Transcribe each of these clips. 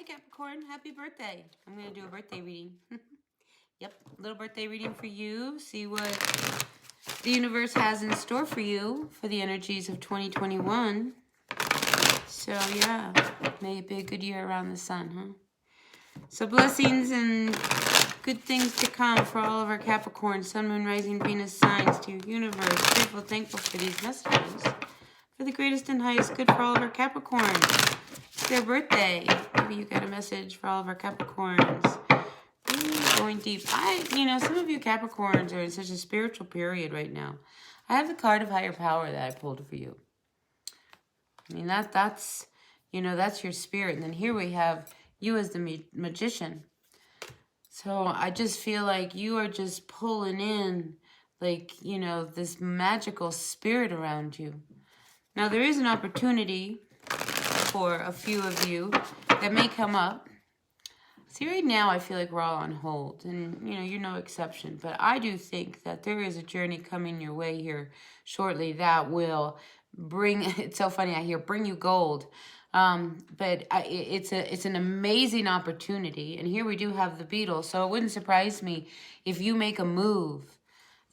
Hi Capricorn, happy birthday. I'm going to do a birthday reading. Yep, little birthday reading for you. See what the universe has in store for you for the energies of 2021. So yeah, may it be a good year around the sun, huh? So blessings and good things to come for all of our Capricorn, Sun, Moon, Rising, Venus signs to your universe. Grateful, thankful for these messages. For the greatest and highest good for all of our Capricorns. It's their birthday. Maybe you got a message for all of our Capricorns. Going deep. Some of you Capricorns are in such a spiritual period right now. I have the card of higher power that I pulled for you. I mean, that's your spirit. And then here we have you as the magician. So I just feel like you are just pulling in, this magical spirit around you. Now, there is an opportunity for a few of you that may come up. See, right now, I feel like we're all on hold, and, you're no exception. But I do think that there is a journey coming your way here shortly that will bring, it's so funny, I hear, bring you gold. It's an amazing opportunity, and here we do have the beetle, so it wouldn't surprise me if you make a move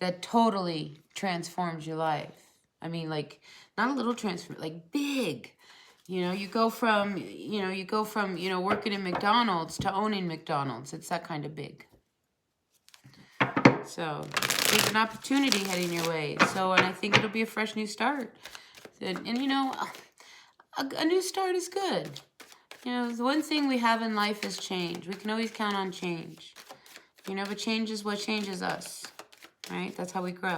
that totally transforms your life. I mean, not a little transform, big. You go from working in McDonald's to owning McDonald's. It's that kind of big. So there's an opportunity heading your way. And I think it'll be a fresh new start. And a new start is good. The one thing we have in life is change. We can always count on change. But change is what changes us, right? That's how we grow.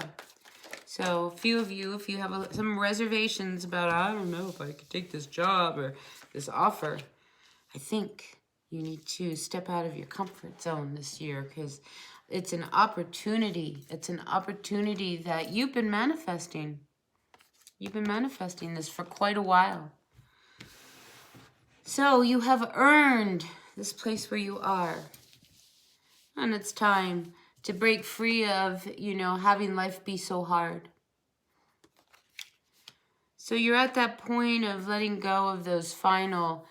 So a few of you, if you have some reservations about, I don't know if I could take this job or this offer, I think you need to step out of your comfort zone this year because it's an opportunity. It's an opportunity that you've been manifesting. You've been manifesting this for quite a while. So you have earned this place where you are. And it's time to break free of, having life be so hard. So you're at that point of letting go of those final,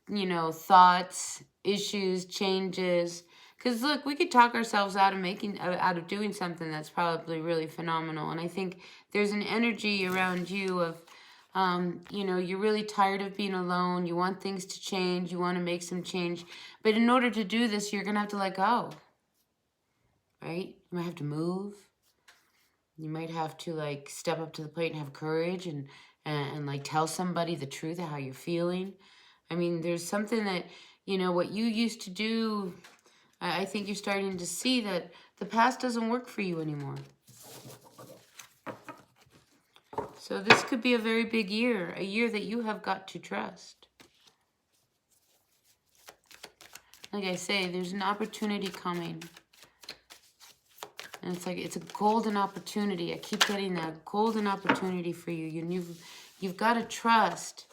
thoughts, issues, changes. Because look, we could talk ourselves out of doing something that's probably really phenomenal. And I think there's an energy around you of, you're really tired of being alone. You want things to change. You want to make some change. But in order to do this, you're going to have to let go. Right? You might have to move. You might have to step up to the plate and have courage and tell somebody the truth of how you're feeling. I mean, there's something that, what you used to do, I think you're starting to see that the past doesn't work for you anymore. So this could be a very big year, a year that you have got to trust. Like I say, there's an opportunity coming. And it's a golden opportunity. I keep getting that golden opportunity for you. You've got to trust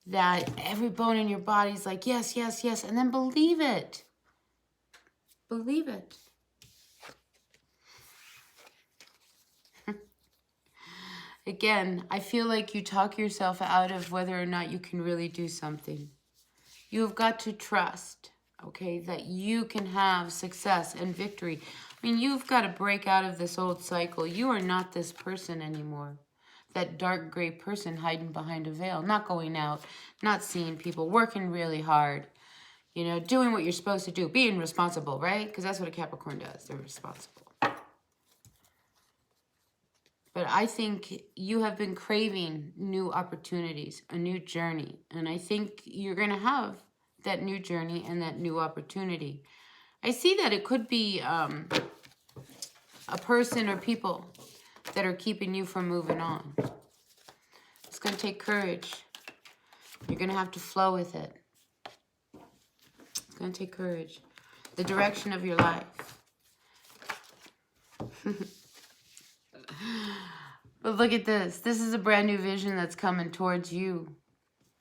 that every bone in your body is like, yes, yes, yes. And then believe it. Believe it. Again, I feel like you talk yourself out of whether or not you can really do something. You have got to trust, okay, that you can have success and victory. I mean, you've got to break out of this old cycle. You are not this person anymore. That dark gray person hiding behind a veil, not going out, not seeing people, working really hard, doing what you're supposed to do, being responsible, right? Because that's what a Capricorn does. They're responsible. But I think you have been craving new opportunities, a new journey. And I think you're going to have that new journey and that new opportunity. I see that it could be a person or people that are keeping you from moving on. It's going to take courage. You're going to have to flow with it. It's going to take courage. The direction of your life. But look at this. This is a brand new vision that's coming towards you.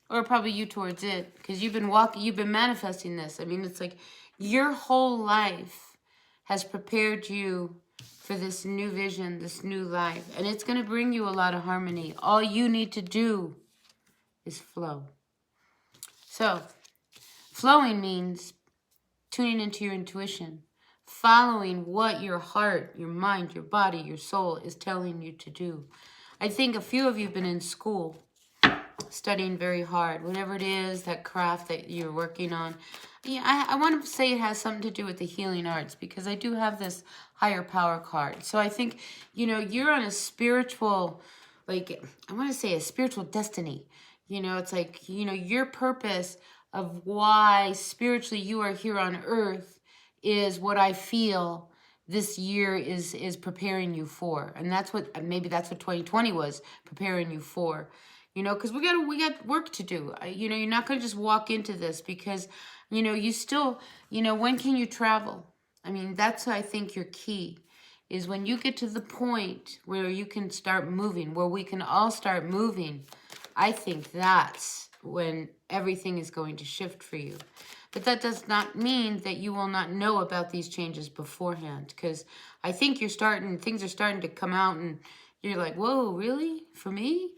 Or probably you towards it. Because you've been manifesting this. I mean, it's like your whole life has prepared you for this new vision, this new life. And it's going to bring you a lot of harmony. All you need to do is flow. So, slowing means tuning into your intuition, following what your heart, your mind, your body, your soul is telling you to do. I think a few of you have been in school, studying very hard, whatever it is, that craft that you're working on. Yeah, I want to say it has something to do with the healing arts, because I do have this higher power card. So I think, you know, you're on a spiritual, like, I want to say a spiritual destiny. You know, it's like, you know, your purpose of why spiritually you are here on earth is what I feel this year is preparing you for. And that's what, maybe that's what 2020 was preparing you for. You know, because we got work to do. You know, you're not going to just walk into this, because, you know, you still, you know, when can you travel? I mean, that's, I think, your key is when you get to the point where you can start moving, where we can all start moving. I think that's when everything is going to shift for you. But that does not mean that you will not know about these changes beforehand, because I think things are starting to come out, and you're like, whoa, really? For me?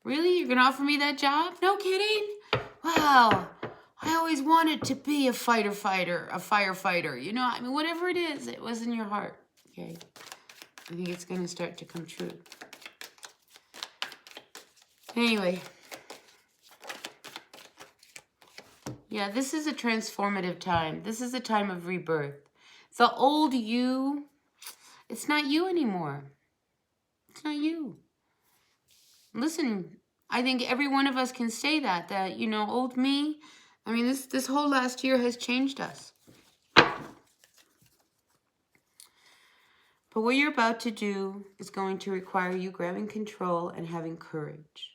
Really? You're going to offer me that job? No kidding? Wow. I always wanted to be a firefighter. You know, I mean, whatever it is, it was in your heart. Okay. I think it's going to start to come true. Anyway. Yeah, this is a transformative time. This is a time of rebirth. The old you, it's not you anymore. It's not you. Listen, I think every one of us can say that, you know, old me, I mean, this whole last year has changed us. But what you're about to do is going to require you grabbing control and having courage.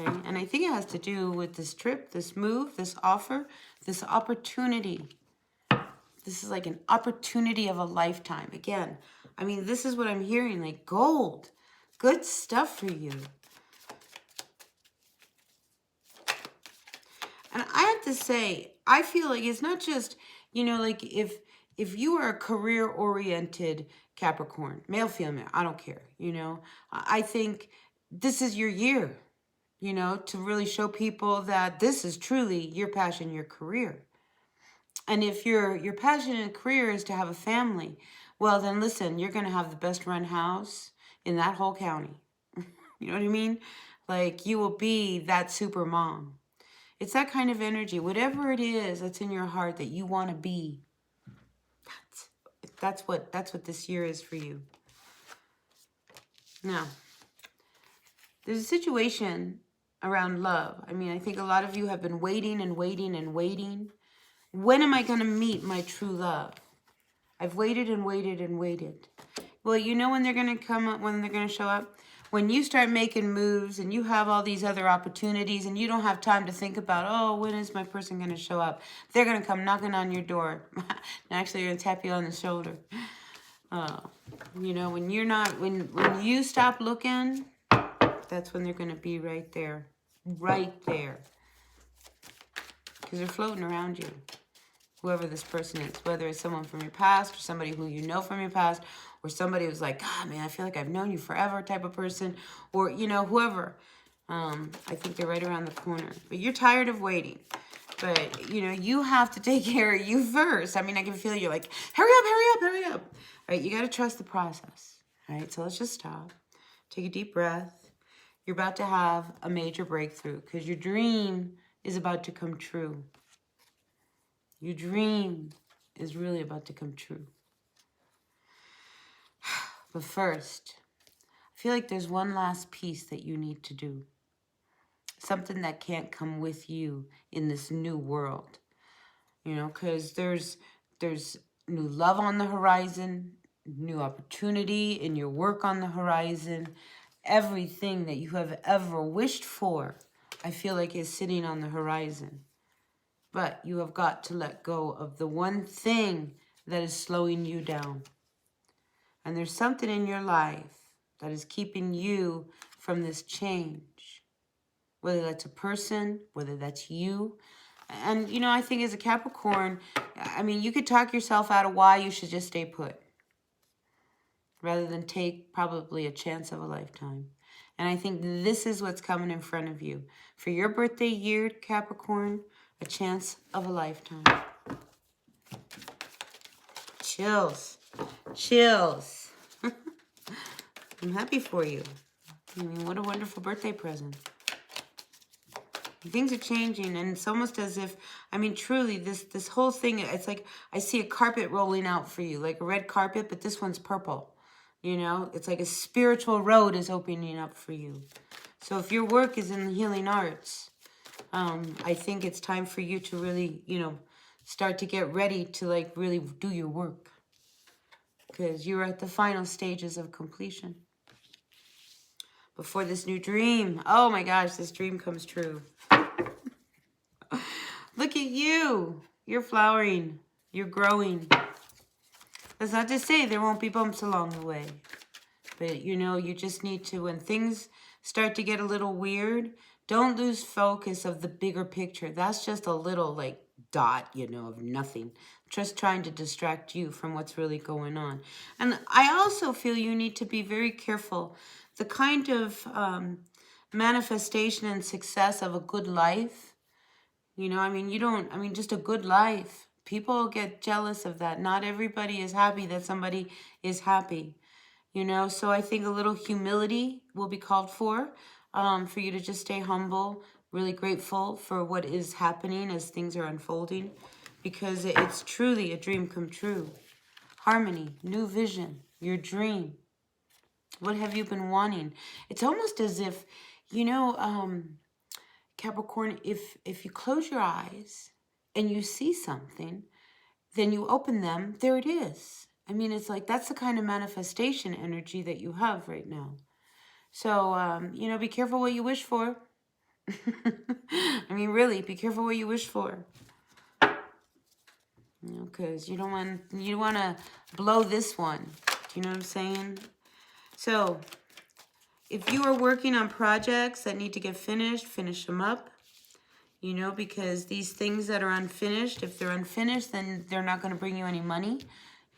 Okay? And I think it has to do with this trip, this move, this offer, this opportunity. This is like an opportunity of a lifetime. Again, I mean, this is what I'm hearing, like gold. Good stuff for you. And I have to say, I feel like it's not just, you know, like if you are a career-oriented Capricorn, male, female, I don't care, you know. I think this is your year, you know, to really show people that this is truly your passion, your career. And if your passion and career is to have a family, well, then listen, you're going to have the best run house in that whole county. You know what I mean? Like, you will be that super mom. It's that kind of energy. Whatever it is that's in your heart that you want to be, that's what this year is for you. Now, there's a situation around love. I mean, I think a lot of you have been waiting and waiting and waiting. When am I going to meet my true love? I've waited and waited and waited. Well, you know when they're going to come up, when they're going to show up? When you start making moves and you have all these other opportunities and you don't have time to think about, oh, when is my person going to show up? They're going to come knocking on your door. Actually, they're going to tap you on the shoulder. You know, when you're not, when you stop looking, that's when they're going to be right there. Right there. Because they're floating around you. Whoever this person is, whether it's someone from your past or somebody who you know from your past, or somebody who's like, God, man, I feel like I've known you forever type of person, or, you know, whoever. I think they're right around the corner. But you're tired of waiting. But, you know, you have to take care of you first. I mean, I can feel you're like, hurry up, hurry up, hurry up. All right, you got to trust the process. All right, so let's just stop. Take a deep breath. You're about to have a major breakthrough because your dream is about to come true. Your dream is really about to come true. But first, I feel like there's one last piece that you need to do. Something that can't come with you in this new world. You know, because there's new love on the horizon, new opportunity in your work on the horizon. Everything that you have ever wished for, I feel like is sitting on the horizon. But you have got to let go of the one thing that is slowing you down. And there's something in your life that is keeping you from this change. Whether that's a person, whether that's you. And, you know, I think as a Capricorn, I mean, you could talk yourself out of why you should just stay put. Rather than take probably a chance of a lifetime. And I think this is what's coming in front of you. For your birthday year, Capricorn, A chance of a lifetime. Chills. Chills. I'm happy for you. I mean, what a wonderful birthday present. Things are changing, and it's almost as if, I mean, truly, this whole thing, it's like I see a carpet rolling out for you, like a red carpet, but this one's purple. You know, it's like a spiritual road is opening up for you. So if your work is in the healing arts, I think it's time for you to really, you know, start to get ready to like really do your work. Because you're at the final stages of completion. Before this new dream. Oh my gosh, this dream comes true. Look at you. You're flowering. You're growing. That's not to say there won't be bumps along the way. But, you know, you just need to, when things start to get a little weird, don't lose focus of the bigger picture. That's just a little, like, dot, you know, of nothing. Just trying to distract you from what's really going on. And I also feel you need to be very careful. The kind of manifestation and success of a good life, you know, I mean, just a good life. People get jealous of that. Not everybody is happy that somebody is happy, you know. So I think a little humility will be called for you to just stay humble, really grateful for what is happening as things are unfolding, because it's truly a dream come true. Harmony, new vision, your dream. What have you been wanting? It's almost as if, you know, Capricorn, if you close your eyes and you see something, then you open them, there it is. I mean, it's like that's the kind of manifestation energy that you have right now. So, you know, be careful what you wish for. I mean, really, be careful what you wish for. You know, because you want to blow this one. Do you know what I'm saying? So, if you are working on projects that need to get finished, finish them up. You know, because these things that are unfinished, if they're unfinished, then they're not going to bring you any money.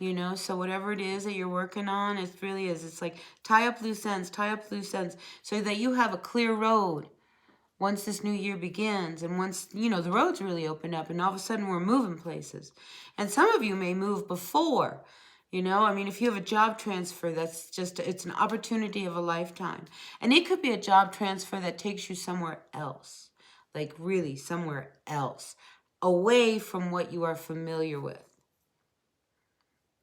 You know, so whatever it is that you're working on, it really is. It's like tie up loose ends, so that you have a clear road once this new year begins. And once, you know, the roads really open up and all of a sudden we're moving places. And some of you may move before. You know, I mean, if you have a job transfer, that's just, it's an opportunity of a lifetime. And it could be a job transfer that takes you somewhere else. Like really somewhere else. Away from what you are familiar with.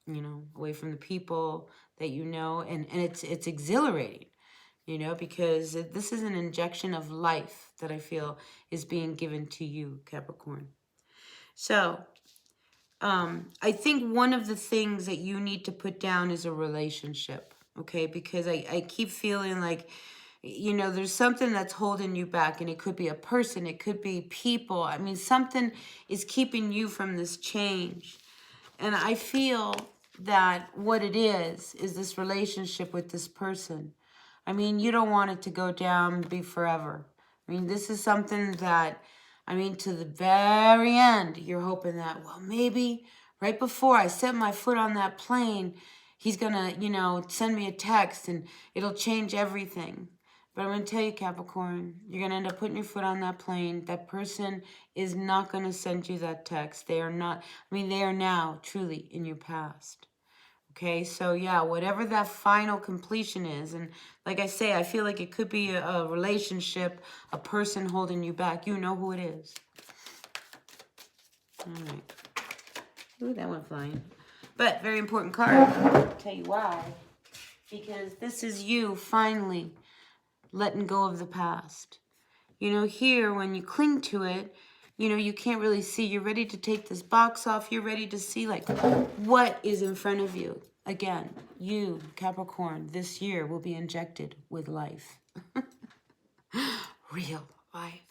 You know, away from the people that you know. And it's exhilarating, you know, because this is an injection of life that I feel is being given to you, Capricorn. So, I think one of the things that you need to put down is a relationship, okay? Because I keep feeling like, you know, there's something that's holding you back, and it could be a person, it could be people. I mean, something is keeping you from this change. And I feel that what it is this relationship with this person. I mean, you don't want it to go down and be forever. I mean, this is something that, I mean, to the very end, you're hoping that, well, maybe right before I set my foot on that plane, he's going to, you know, send me a text and it'll change everything. But I'm going to tell you, Capricorn, you're going to end up putting your foot on that plane. That person is not going to send you that text. They are not, I mean, they are now truly in your past. Okay, so yeah, whatever that final completion is, and like I say, I feel like it could be a relationship, a person holding you back. You know who it is. All right. Ooh, that went flying. But very important card. I'll tell you why. Because this is you finally letting go of the past. You know, here, when you cling to it, you know, you can't really see. You're ready to take this box off. You're ready to see, like, what is in front of you. Again, you, Capricorn, this year will be injected with life. Real life.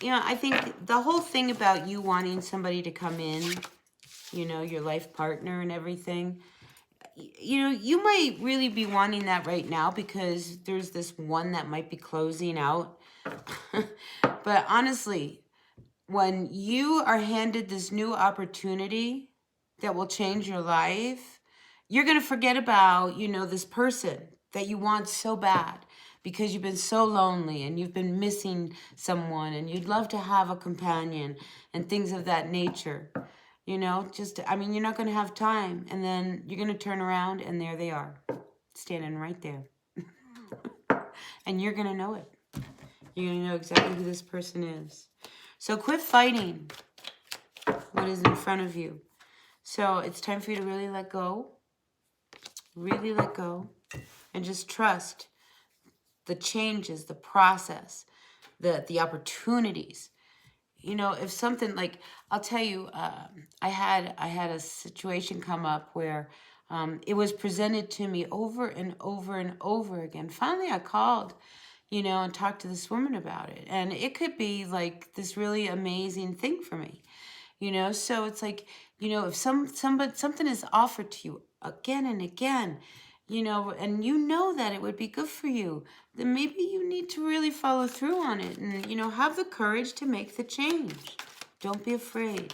You know, I think the whole thing about you wanting somebody to come in, you know, your life partner and everything, you know, you might really be wanting that right now because there's this one that might be closing out. But honestly, when you are handed this new opportunity that will change your life, you're going to forget about, you know, this person that you want so bad. because you've been so lonely and you've been missing someone and you'd love to have a companion and things of that nature. You know, just, I mean, you're not going to have time, and then you're going to turn around and there they are, standing right there. And you're going to know it. You're going to know exactly who this person is. So quit fighting what is in front of you. So it's time for you to really let go. Really let go. And just trust the changes, the process, the opportunities. You know, if something like, I'll tell you, I had a situation come up where it was presented to me over and over and over again. Finally, I called, you know, and talked to this woman about it. And it could be like this really amazing thing for me, you know. So it's like, you know, if something is offered to you again and again, you know, and you know that it would be good for you, then maybe you need to really follow through on it and, you know, have the courage to make the change. Don't be afraid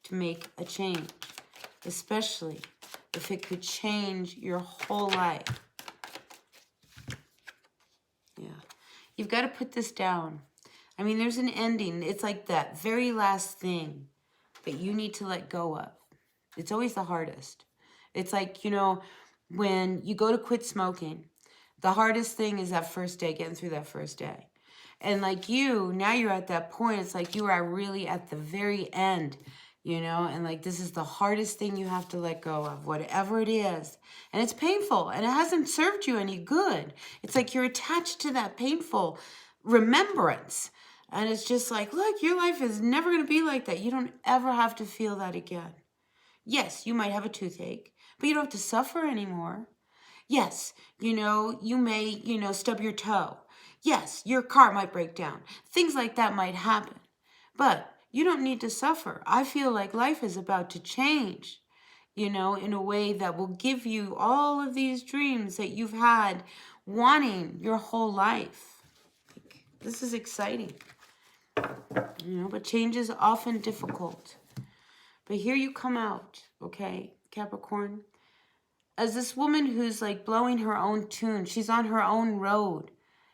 to make a change, especially if it could change your whole life. Yeah. You've got to put this down. I mean, there's an ending. It's like that very last thing that you need to let go of. It's always the hardest. It's like, you know, when you go to quit smoking, the hardest thing is that first day, getting through that first day. And like you, now you're at that point, it's like you are really at the very end, you know, and like this is the hardest thing you have to let go of, whatever it is. And it's painful, and it hasn't served you any good. It's like you're attached to that painful remembrance. And it's just like, look, your life is never going to be like that. You don't ever have to feel that again. Yes, you might have a toothache, but you don't have to suffer anymore. Yes, you know, you may, you know, stub your toe. Yes, your car might break down. Things like that might happen. But you don't need to suffer. I feel like life is about to change, you know, in a way that will give you all of these dreams that you've had wanting your whole life. This is exciting. You know, but change is often difficult. But here you come out, okay, Capricorn, as this woman who's like blowing her own tune. She's on her own road,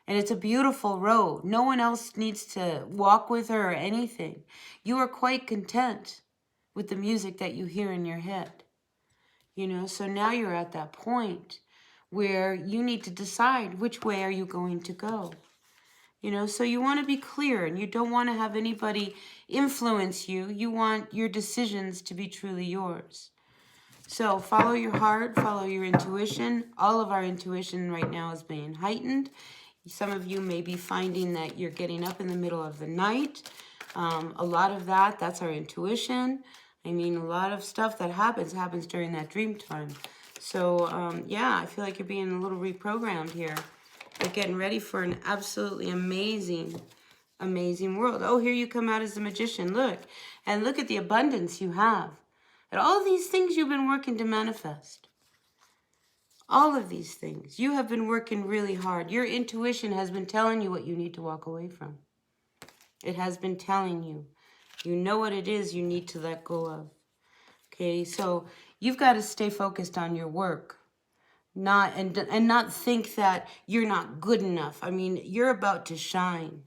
and it's a beautiful road. No one else needs to walk with her or anything. You are quite content with the music that you hear in your head. You know, so now you're at that point where you need to decide which way are you going to go. You know, so you want to be clear, and you don't want to have anybody influence you. You want your decisions to be truly yours. So follow your heart, follow your intuition. All of our intuition right now is being heightened. Some of you may be finding that you're getting up in the middle of the night. A lot of that's our intuition. I mean, a lot of stuff that happens during that dream time. So, yeah, I feel like you're being a little reprogrammed here. You're getting ready for an absolutely amazing, amazing world. Oh, here you come out as the magician. Look, and look at the abundance you have. And all these things you've been working to manifest. All of these things. You have been working really hard. Your intuition has been telling you what you need to walk away from. It has been telling you. You know what it is you need to let go of. Okay, so you've got to stay focused on your work. Not think that you're not good enough. I mean, you're about to shine.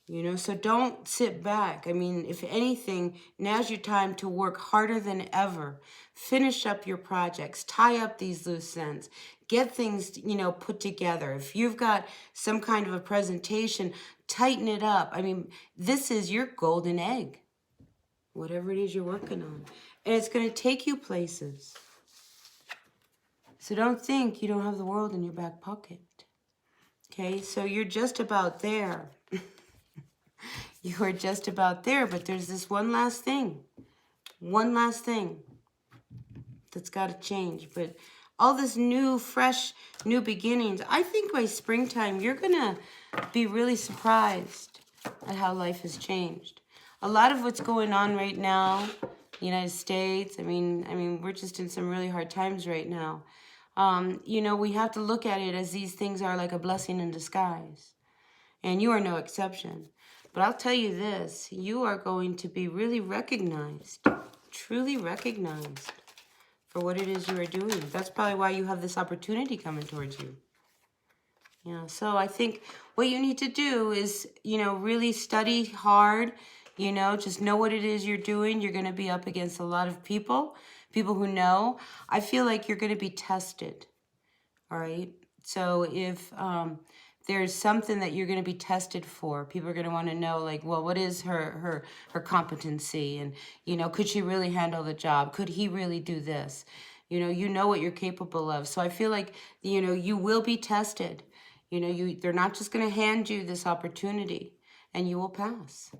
You know, so don't sit back. I mean, if anything, now's your time to work harder than ever. Finish up your projects. Tie up these loose ends. Get things, you know, put together. If you've got some kind of a presentation, tighten it up. I mean, this is your golden egg. Whatever it is you're working on. And it's going to take you places. So don't think you don't have the world in your back pocket. Okay, so you're just about there. You are just about there, but there's this one last thing. One last thing that's got to change. But all this new, fresh, new beginnings, I think by springtime, you're going to be really surprised at how life has changed. A lot of what's going on right now, the United States, I mean, we're just in some really hard times right now. You know, we have to look at it as these things are like a blessing in disguise. And you are no exception. But I'll tell you this, you are going to be really recognized, truly recognized for what it is you are doing. That's probably why you have this opportunity coming towards you. Yeah, so I think what you need to do is, you know, really study hard, you know, just know what it is you're doing. You're going to be up against a lot of people who know. I feel like you're going to be tested, all right? So if there's something that you're going to be tested for, people are going to want to know, like, well, what is her competency? And, you know, could she really handle the job? Could he really do this? You know what you're capable of. So I feel like, you know, you will be tested. You know, they're not just going to hand you this opportunity and you will pass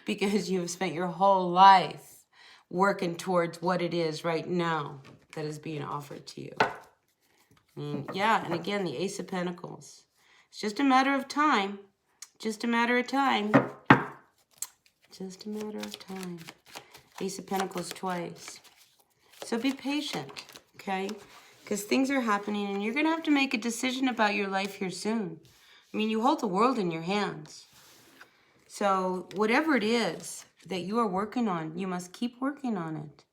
because you've spent your whole life working towards what it is right now that is being offered to you. Yeah, and again, the Ace of Pentacles. It's just a matter of time. Just a matter of time. Just a matter of time. Ace of Pentacles twice. So be patient, okay? Because things are happening and you're going to have to make a decision about your life here soon. I mean, you hold the world in your hands. So whatever it is that you are working on, you must keep working on it.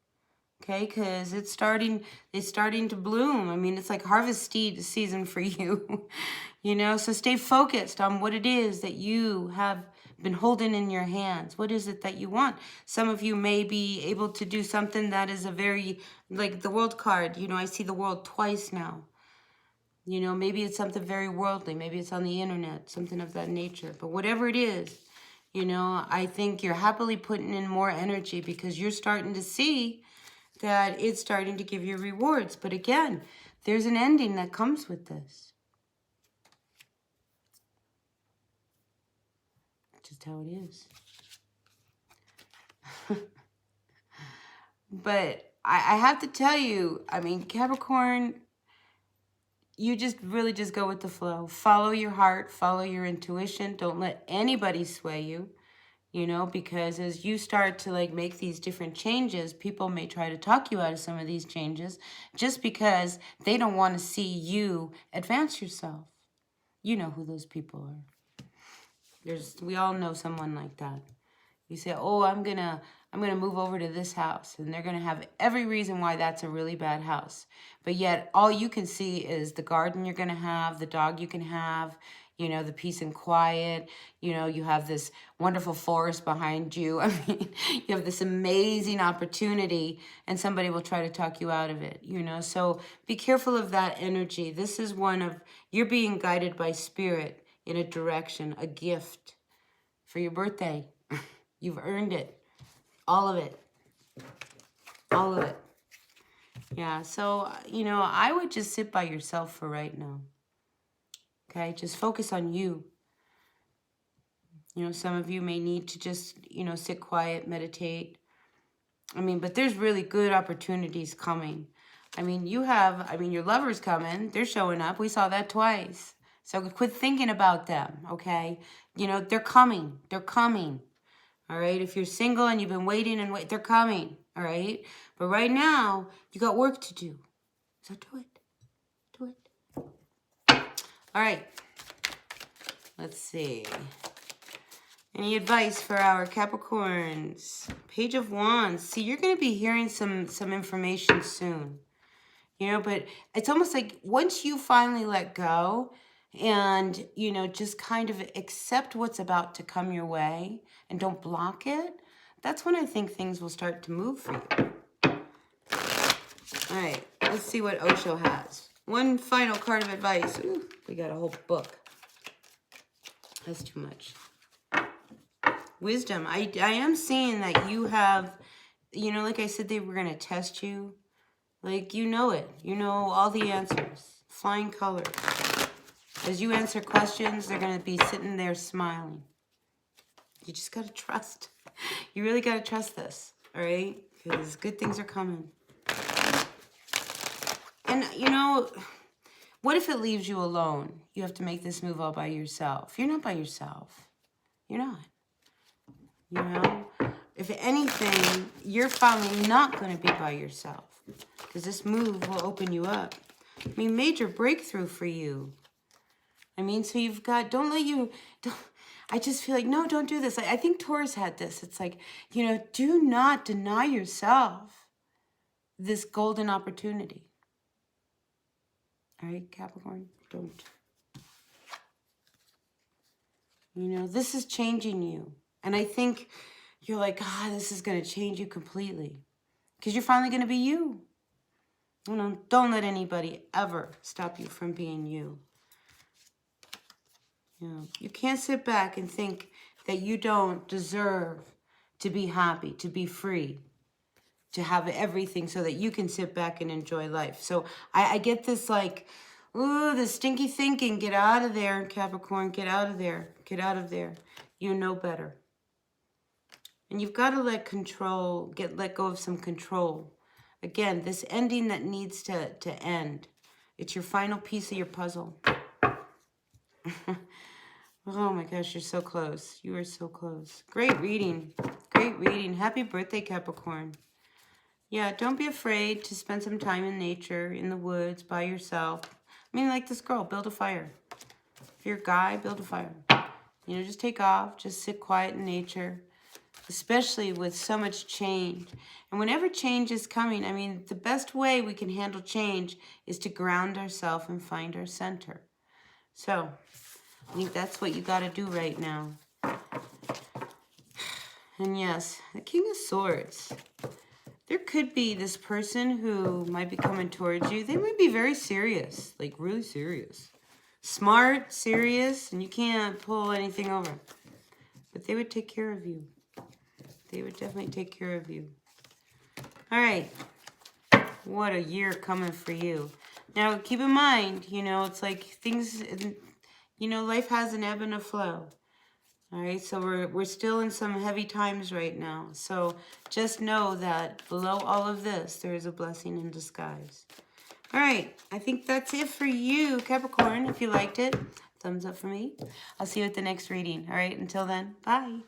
Okay, because it's starting to bloom. I mean, it's like harvest season for you, you know, so stay focused on what it is that you have been holding in your hands. What is it that you want? Some of you may be able to do something that is a very, like the world card, you know, I see the world twice now. You know, maybe it's something very worldly. Maybe it's on the internet, something of that nature. But whatever it is, you know, I think you're happily putting in more energy because you're starting to see that it's starting to give you rewards. But again, there's an ending that comes with this. Just how it is. But I have to tell you, I mean, Capricorn, you just really just go with the flow. Follow your heart, follow your intuition. Don't let anybody sway you. You know, because as you start to like make these different changes, people may try to talk you out of some of these changes just because they don't want to see you advance yourself. You know who those people are. We all know someone like that. You say, oh, I'm gonna move over to this house, and they're gonna have every reason why that's a really bad house. But yet all you can see is the garden you're gonna have, the dog you can have, you know, the peace and quiet. You know, you have this wonderful forest behind you. I mean, you have this amazing opportunity and somebody will try to talk you out of it, you know. So be careful of that energy. This is one of, you're being guided by spirit in a direction, a gift for your birthday. You've earned it. All of it. All of it. Yeah, so, you know, I would just sit by yourself for right now. Okay, just focus on you. You know, some of you may need to just, you know, sit quiet, meditate. I mean, but there's really good opportunities coming. I mean, your lover's coming. They're showing up. We saw that twice. So quit thinking about them, okay? You know, they're coming. They're coming. All right? If you're single and you've been waiting and they're coming, all right? But right now, you got work to do. So do it. Do it. All right. Let's see. Any advice for our Capricorns? Page of Wands. See, you're going to be hearing some information soon. You know, but it's almost like once you finally let go and, you know, just kind of accept what's about to come your way and don't block it, that's when I think things will start to move for you. All right, let's see what Osho has. One final card of advice. Ooh, we got a whole book. That's too much. Wisdom. I am seeing that you have, you know, like I said, they were going to test you. Like, you know it. You know all the answers. Flying colors. As you answer questions, they're going to be sitting there smiling. You just got to trust. You really got to trust this, all right? Because good things are coming. And, you know, what if it leaves you alone? You have to make this move all by yourself. You're not by yourself. You're not. You know? If anything, you're finally not going to be by yourself. Because this move will open you up. I mean, major breakthrough for you. I mean, so you've got, I just feel like, no, don't do this. I think Taurus had this. It's like, you know, do not deny yourself this golden opportunity. All right, Capricorn, don't. You know, this is changing you. And I think you're like, this is going to change you completely. Because you're finally going to be you. You know, don't let anybody ever stop you from being you. You know, you can't sit back and think that you don't deserve to be happy, to be free, to have everything so that you can sit back and enjoy life. So I get this like, ooh, the stinky thinking. Get out of there, Capricorn. Get out of there. Get out of there. You know better. And you've got to let go of some control. Again, this ending that needs to end. It's your final piece of your puzzle. Oh my gosh, you're so close. You are so close. Great reading. Great reading. Happy birthday, Capricorn. Yeah, don't be afraid to spend some time in nature, in the woods, by yourself. I mean, like this girl, build a fire. If you're a guy, build a fire. You know, just take off, just sit quiet in nature, especially with so much change. And whenever change is coming, I mean, the best way we can handle change is to ground ourselves and find our center. So, I think that's what you got to do right now. And yes, the King of Swords. There could be this person who might be coming towards you. They might be very serious, like really serious. Smart, serious, and you can't pull anything over. But they would take care of you. They would definitely take care of you. All right. What a year coming for you. Now, keep in mind, you know, it's like things, you know, life has an ebb and a flow. All right, so we're still in some heavy times right now. So just know that below all of this, there is a blessing in disguise. All right, I think that's it for you, Capricorn. If you liked it, thumbs up for me. I'll see you at the next reading. All right, until then, bye.